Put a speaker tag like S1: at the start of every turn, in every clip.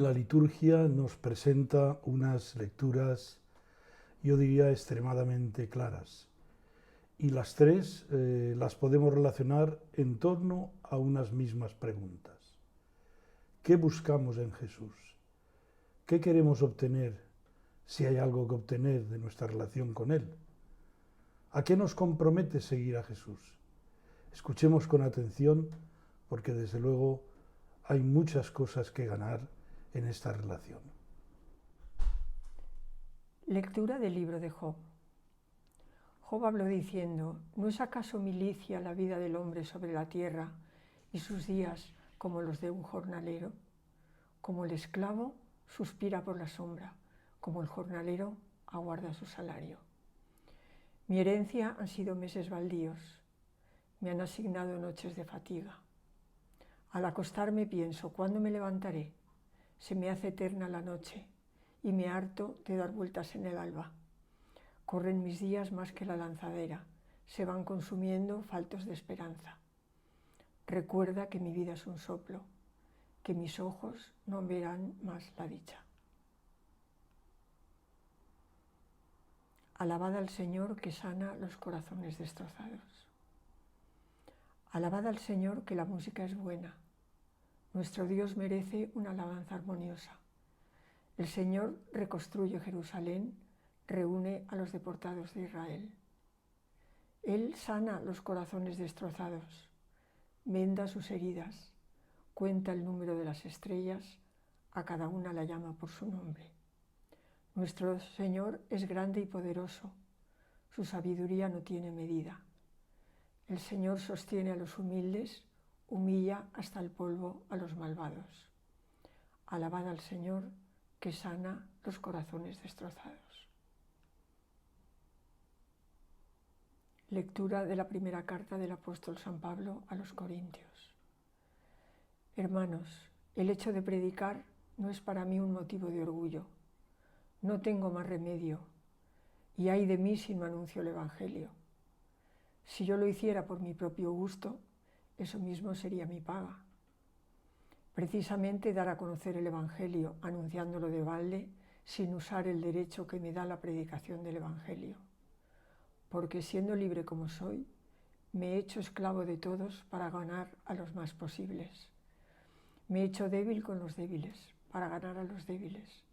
S1: la liturgia nos presenta unas lecturas, yo diría, extremadamente claras. Y las tres las podemos relacionar en torno a unas mismas preguntas. ¿Qué buscamos en Jesús? ¿Qué queremos obtener, si hay algo que obtener de nuestra relación con Él? ¿A qué nos compromete seguir a Jesús? Escuchemos con atención, porque desde luego hay muchas cosas que ganar en esta relación.
S2: Lectura del libro de Job. Job habló diciendo: ¿no es acaso milicia la vida del hombre sobre la tierra y sus días como los de un jornalero? Como el esclavo suspira por la sombra, como el jornalero aguarda su salario. Mi herencia han sido meses baldíos, me han asignado noches de fatiga. Al acostarme pienso: ¿cuándo me levantaré? Se me hace eterna la noche y me harto de dar vueltas en el alba. Corren mis días más que la lanzadera, se van consumiendo faltos de esperanza. Recuerda que mi vida es un soplo, que mis ojos no verán más la dicha. Alabad al Señor que sana los corazones destrozados. Alabad al Señor que la música es buena. Nuestro Dios merece una alabanza armoniosa. El Señor reconstruye Jerusalén, reúne a los deportados de Israel. Él sana los corazones destrozados, venda sus heridas, cuenta el número de las estrellas, a cada una la llama por su nombre. Nuestro Señor es grande y poderoso, su sabiduría no tiene medida. El Señor sostiene a los humildes, humilla hasta el polvo a los malvados. Alabad al Señor que sana los corazones destrozados. Lectura de la primera carta del apóstol San Pablo a los Corintios. Hermanos, el hecho de predicar no es para mí un motivo de orgullo. No tengo más remedio, y ay de mí si no anuncio el Evangelio. Si yo lo hiciera por mi propio gusto, eso mismo sería mi paga. Precisamente dar a conocer el Evangelio, anunciándolo de balde, sin usar el derecho que me da la predicación del Evangelio. Porque siendo libre como soy, me he hecho esclavo de todos para ganar a los más posibles. Me he hecho débil con los débiles, para ganar a los débiles.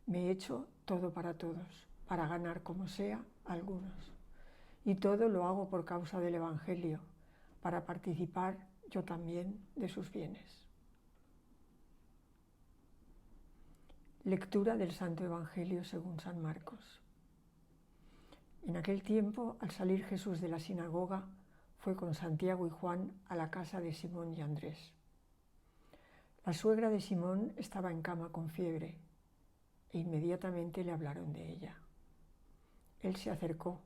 S2: Me he hecho todo para todos, para ganar como sea a algunos. Y todo lo hago por causa del Evangelio, para participar yo también de sus bienes. Lectura del Santo Evangelio según San Marcos. En aquel tiempo, al salir Jesús de la sinagoga, fue con Santiago y Juan a la casa de Simón y Andrés. La suegra de Simón estaba en cama con fiebre, e inmediatamente le hablaron de ella. Él se acercó,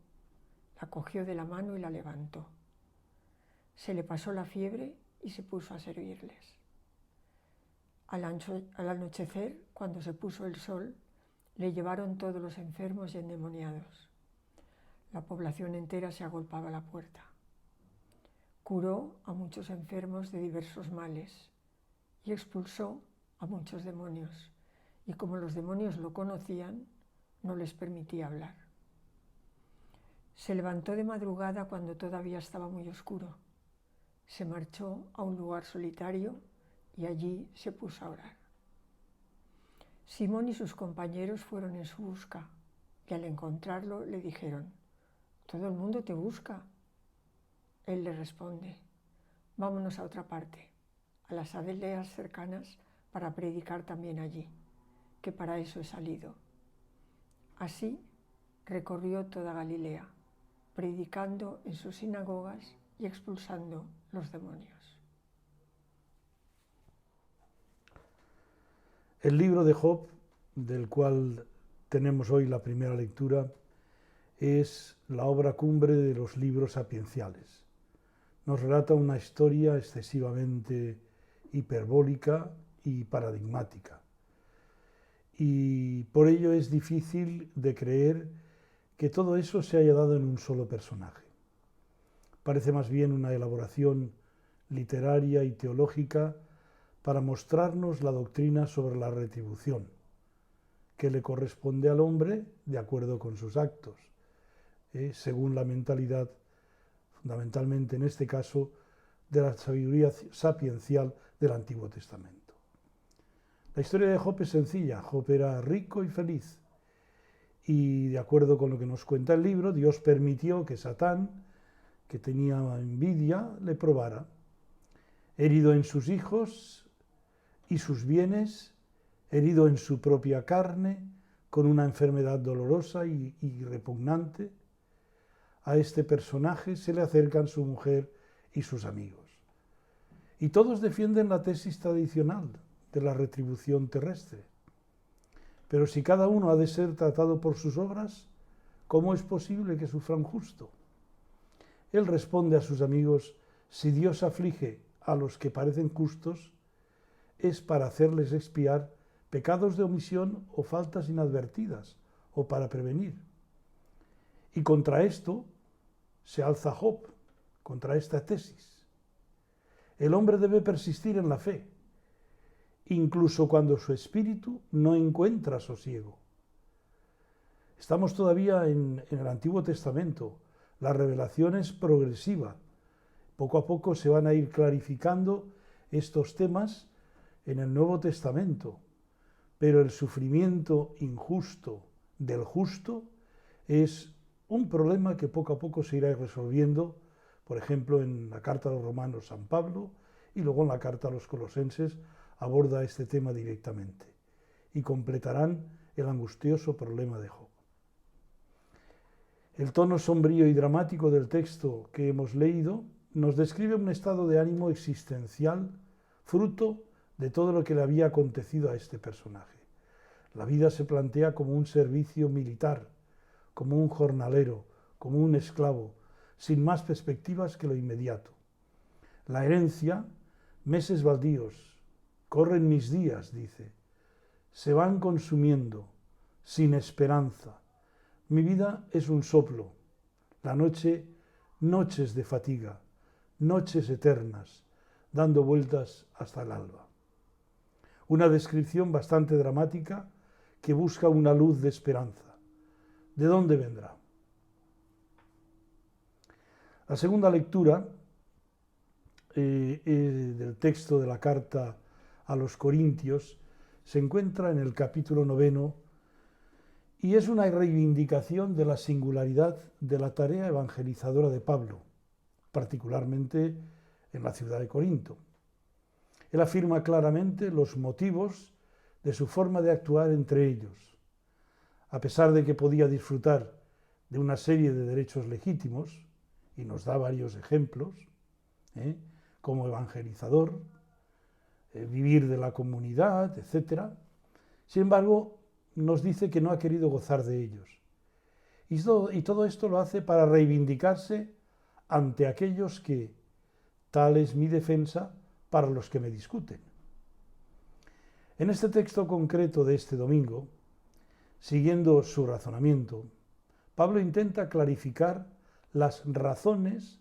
S2: la cogió de la mano y la levantó. Se le pasó la fiebre y se puso a servirles. Al anochecer, cuando se puso el sol, le llevaron todos los enfermos y endemoniados. La población entera se agolpaba a la puerta. Curó a muchos enfermos de diversos males y expulsó a muchos demonios, y como los demonios lo conocían, no les permitía hablar. Se levantó de madrugada cuando todavía estaba muy oscuro. Se marchó a un lugar solitario y allí se puso a orar. Simón y sus compañeros fueron en su busca y al encontrarlo le dijeron: «Todo el mundo te busca». Él les responde: «Vámonos a otra parte, a las aldeas cercanas, para predicar también allí, que para eso he salido». Así recorrió toda Galilea, predicando en sus sinagogas y expulsando los demonios.
S1: El libro de Job, del cual tenemos hoy la primera lectura, es la obra cumbre de los libros sapienciales. Nos relata una historia excesivamente hiperbólica y paradigmática. Y por ello es difícil de creer que todo eso se haya dado en un solo personaje. Parece más bien una elaboración literaria y teológica para mostrarnos la doctrina sobre la retribución, que le corresponde al hombre de acuerdo con sus actos, según la mentalidad, fundamentalmente en este caso, de la sabiduría sapiencial del Antiguo Testamento. La historia de Job es sencilla. Job era rico y feliz, y de acuerdo con lo que nos cuenta el libro, Dios permitió que Satán, que tenía envidia, le probara. Herido en sus hijos y sus bienes, herido en su propia carne, con una enfermedad dolorosa y repugnante, a este personaje se le acercan su mujer y sus amigos. Y todos defienden la tesis tradicional de la retribución terrestre. Pero si cada uno ha de ser tratado por sus obras, ¿cómo es posible que sufra un justo? Él responde a sus amigos: si Dios aflige a los que parecen justos, es para hacerles expiar pecados de omisión o faltas inadvertidas, o para prevenir. Y contra esto se alza Job, contra esta tesis. El hombre debe persistir en la fe, incluso cuando su espíritu no encuentra sosiego. Estamos todavía en el Antiguo Testamento. La revelación es progresiva. Poco a poco se van a ir clarificando estos temas en el Nuevo Testamento, pero el sufrimiento injusto del justo es un problema que poco a poco se irá resolviendo, por ejemplo, en la carta a los Romanos San Pablo, y luego en la carta a los Colosenses aborda este tema directamente, y completarán el angustioso problema de Job. El tono sombrío y dramático del texto que hemos leído nos describe un estado de ánimo existencial, fruto de todo lo que le había acontecido a este personaje. La vida se plantea como un servicio militar, como un jornalero, como un esclavo, sin más perspectivas que lo inmediato. La herencia, meses baldíos, corren mis días, dice, se van consumiendo, sin esperanza. Mi vida es un soplo, la noche, noches de fatiga, noches eternas, dando vueltas hasta el alba. Una descripción bastante dramática que busca una luz de esperanza. ¿De dónde vendrá? La segunda lectura del texto de la carta a los Corintios se encuentra en el capítulo 9 y es una reivindicación de la singularidad de la tarea evangelizadora de Pablo, particularmente en la ciudad de Corinto. Él afirma claramente los motivos de su forma de actuar entre ellos. A pesar de que podía disfrutar de una serie de derechos legítimos, y nos da varios ejemplos, como evangelizador, vivir de la comunidad, etc. Sin embargo, nos dice que no ha querido gozar de ellos. Y todo esto lo hace para reivindicarse ante aquellos que, tal es mi defensa para los que me discuten. En este texto concreto de este domingo, siguiendo su razonamiento, Pablo intenta clarificar las razones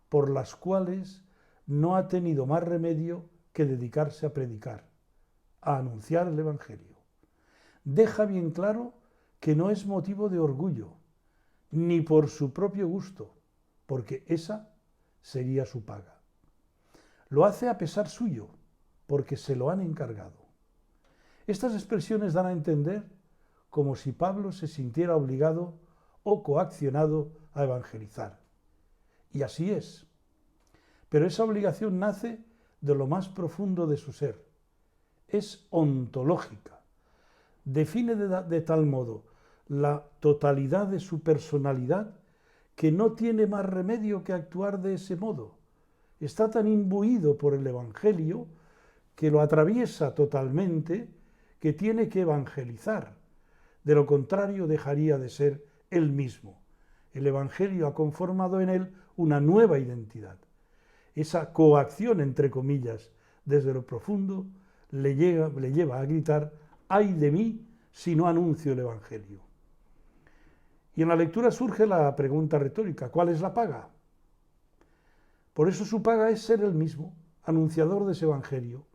S1: por las cuales no ha tenido más remedio que dedicarse a predicar, a anunciar el Evangelio. Deja bien claro que no es motivo de orgullo, ni por su propio gusto, porque esa sería su paga. Lo hace a pesar suyo, porque se lo han encargado. Estas expresiones dan a entender como si Pablo se sintiera obligado o coaccionado a evangelizar. Y así es. Pero esa obligación nace de lo más profundo de su ser. Es ontológica. Define de tal modo la totalidad de su personalidad que no tiene más remedio que actuar de ese modo. Está tan imbuido por el Evangelio que lo atraviesa totalmente, que tiene que evangelizar. De lo contrario, dejaría de ser él mismo. El Evangelio ha conformado en él una nueva identidad. Esa coacción, entre comillas, desde lo profundo, le lleva a gritar: ¡ay de mí si no anuncio el Evangelio! Y en la lectura surge la pregunta retórica: ¿cuál es la paga? Por eso su paga es ser él mismo, anunciador de ese Evangelio.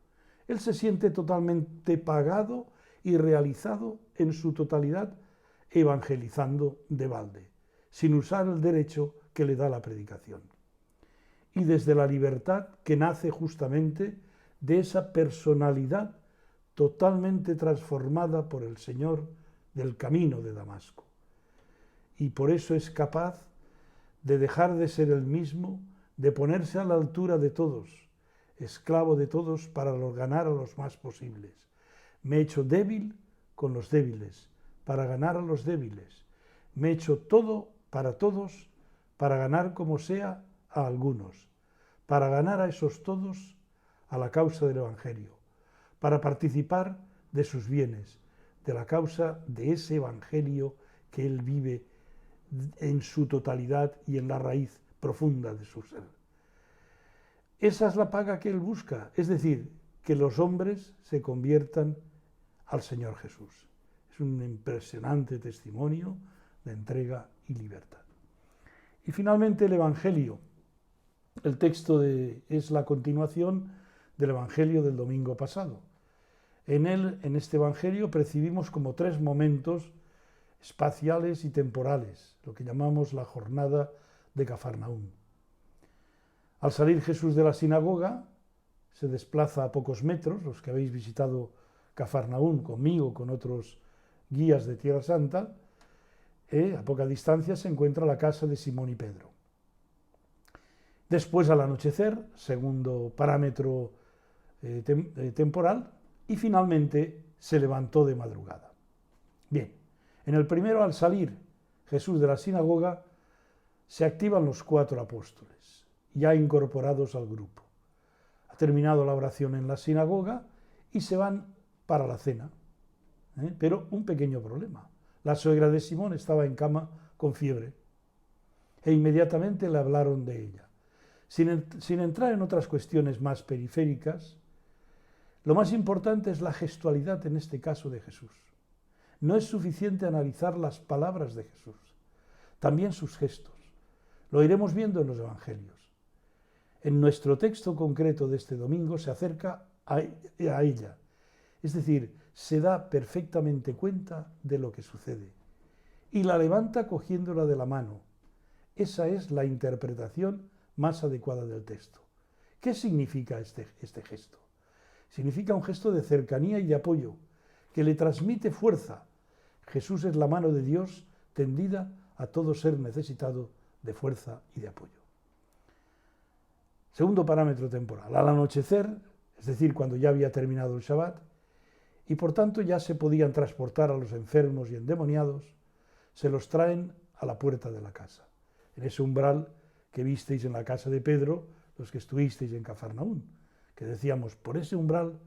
S1: Él se siente totalmente pagado y realizado en su totalidad, evangelizando de balde, sin usar el derecho que le da la predicación. Y desde la libertad que nace justamente de esa personalidad totalmente transformada por el Señor del camino de Damasco. Y por eso es capaz de dejar de ser el mismo, de ponerse a la altura de todos, esclavo de todos para ganar a los más posibles. Me he hecho débil con los débiles, para ganar a los débiles. Me he hecho todo para todos, para ganar como sea a algunos, para ganar a esos todos a la causa del Evangelio, para participar de sus bienes, de la causa de ese Evangelio que él vive en su totalidad y en la raíz profunda de su ser. Esa es la paga que él busca, es decir, que los hombres se conviertan al Señor Jesús. Es un impresionante testimonio de entrega y libertad. Y finalmente el Evangelio. El texto es la continuación del Evangelio del domingo pasado. En este Evangelio percibimos como tres momentos espaciales y temporales, lo que llamamos la jornada de Cafarnaúm. Al salir Jesús de la sinagoga, se desplaza a pocos metros, los que habéis visitado Cafarnaúm conmigo, con otros guías de Tierra Santa, a poca distancia se encuentra la casa de Simón y Pedro. Después, al anochecer, segundo parámetro temporal, y finalmente se levantó de madrugada. Bien, en el primero, al salir Jesús de la sinagoga, se activan los 4 apóstoles, ya incorporados al grupo. Ha terminado la oración en la sinagoga y se van para la cena. Pero un pequeño problema. La suegra de Simón estaba en cama con fiebre e inmediatamente le hablaron de ella. Sin entrar en otras cuestiones más periféricas, lo más importante es la gestualidad en este caso de Jesús. No es suficiente analizar las palabras de Jesús, también sus gestos. Lo iremos viendo en los evangelios. En nuestro texto concreto de este domingo se acerca a ella, es decir, se da perfectamente cuenta de lo que sucede y la levanta cogiéndola de la mano. Esa es la interpretación más adecuada del texto. ¿Qué significa este gesto? Significa un gesto de cercanía y de apoyo que le transmite fuerza. Jesús es la mano de Dios tendida a todo ser necesitado de fuerza y de apoyo. Segundo parámetro temporal. Al anochecer, es decir, cuando ya había terminado el Shabbat, y por tanto ya se podían transportar a los enfermos y endemoniados, se los traen a la puerta de la casa, en ese umbral que visteis en la casa de Pedro, los que estuvisteis en Cafarnaúm, que decíamos, por ese umbral,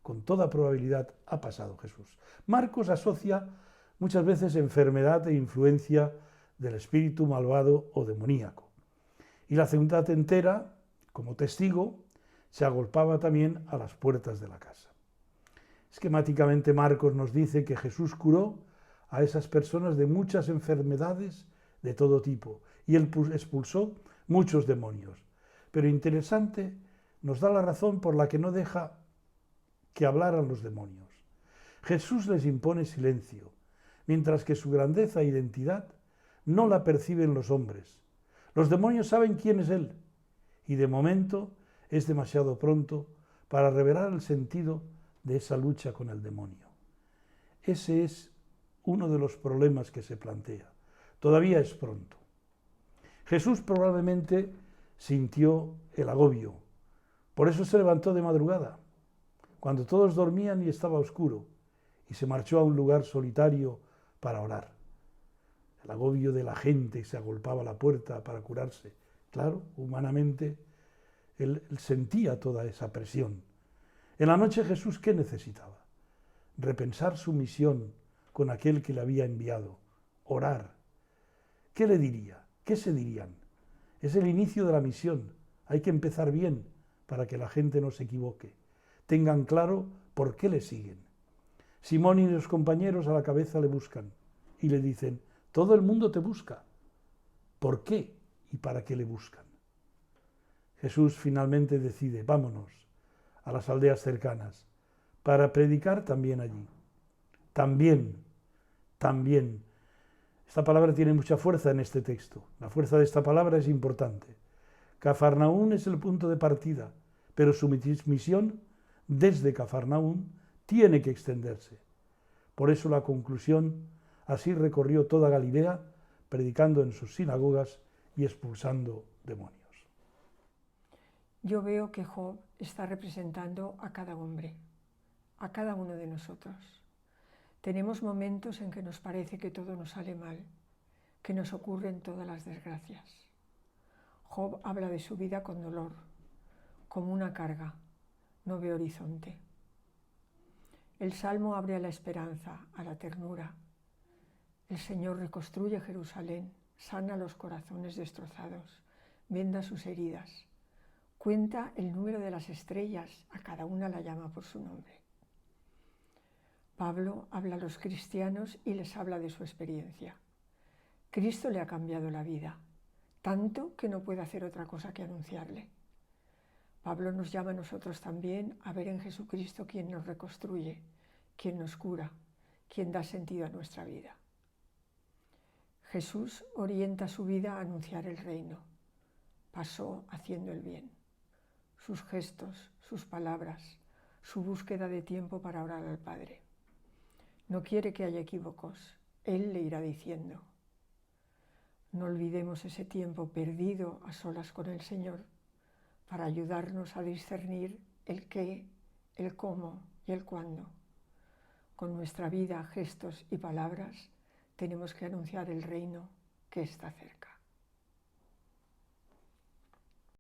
S1: con toda probabilidad, ha pasado Jesús. Marcos asocia muchas veces enfermedad e influencia del espíritu malvado o demoníaco. Y la ciudad entera, como testigo, se agolpaba también a las puertas de la casa. Esquemáticamente Marcos nos dice que Jesús curó a esas personas de muchas enfermedades de todo tipo y él expulsó muchos demonios. Pero interesante, nos da la razón por la que no deja que hablaran los demonios. Jesús les impone silencio, mientras que su grandeza e identidad no la perciben los hombres. Los demonios saben quién es Él y de momento es demasiado pronto para revelar el sentido de esa lucha con el demonio. Ese es uno de los problemas que se plantea. Todavía es pronto. Jesús probablemente sintió el agobio. Por eso se levantó de madrugada, cuando todos dormían y estaba oscuro, y se marchó a un lugar solitario para orar. El agobio de la gente se agolpaba a la puerta para curarse. Claro, humanamente, él sentía toda esa presión. En la noche Jesús, ¿qué necesitaba? Repensar su misión con aquel que le había enviado, orar. ¿Qué le diría? ¿Qué se dirían? Es el inicio de la misión. Hay que empezar bien para que la gente no se equivoque. Tengan claro por qué le siguen. Simón y los compañeros a la cabeza le buscan y le dicen, todo el mundo te busca. ¿Por qué y para qué le buscan? Jesús finalmente decide, vámonos, a las aldeas cercanas, para predicar también allí. También. Esta palabra tiene mucha fuerza en este texto. La fuerza de esta palabra es importante. Cafarnaún es el punto de partida, pero su misión desde Cafarnaún tiene que extenderse. Por eso la conclusión: así recorrió toda Galilea, predicando en sus sinagogas y expulsando demonios.
S2: Yo veo que Job está representando a cada hombre, a cada uno de nosotros. Tenemos momentos en que nos parece que todo nos sale mal, que nos ocurren todas las desgracias. Job habla de su vida con dolor, como una carga, no ve horizonte. El Salmo abre a la esperanza, a la ternura. El Señor reconstruye Jerusalén, sana los corazones destrozados, venda sus heridas, cuenta el número de las estrellas, a cada una la llama por su nombre. Pablo habla a los cristianos y les habla de su experiencia. Cristo le ha cambiado la vida, tanto que no puede hacer otra cosa que anunciarle. Pablo nos llama a nosotros también a ver en Jesucristo quien nos reconstruye, quien nos cura, quien da sentido a nuestra vida. Jesús orienta su vida a anunciar el reino. Pasó haciendo el bien. Sus gestos, sus palabras, su búsqueda de tiempo para orar al Padre. No quiere que haya equívocos. Él le irá diciendo. No olvidemos ese tiempo perdido a solas con el Señor para ayudarnos a discernir el qué, el cómo y el cuándo. Con nuestra vida, gestos y palabras tenemos que anunciar el reino que está cerca.